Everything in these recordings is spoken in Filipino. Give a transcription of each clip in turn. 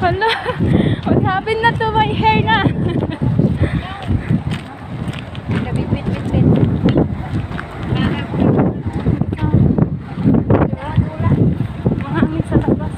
Hala, what happened na to my hair na? Bit. Mga hangin sa labas.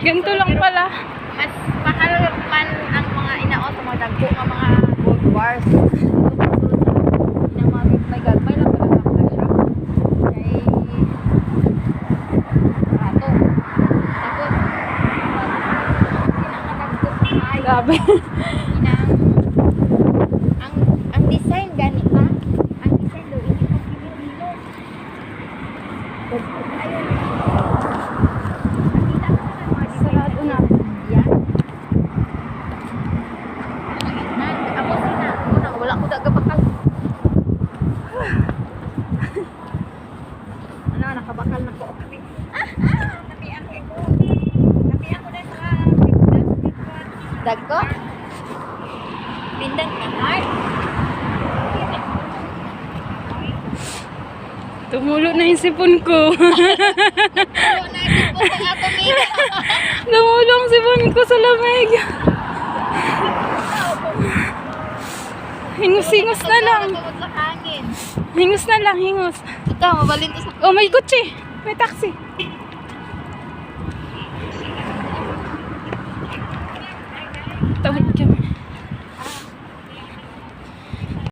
Ganito lang pala. Mas mahal man ang mga inaot sa mga dagko nga mga gold bars. Ito mga may gagmay lang pala ang siya. Kay rato. Tapos Grabe. ang design gani pa. Ang design do ini pa kilo. Ayun. Sarado na. Yan. Ako sina. Wala ko daga bakal. Ano, nakabakal na ko. Napian ko. Napian ko na sa dagko. Pindang ka, heart. Tumulo na yung sipon ko. Tumulong sipon ko sa lamig. Hingus na lang. Hingus na lang, hingus. Ito, mabalin to sa Oh, may kotse. May taxi.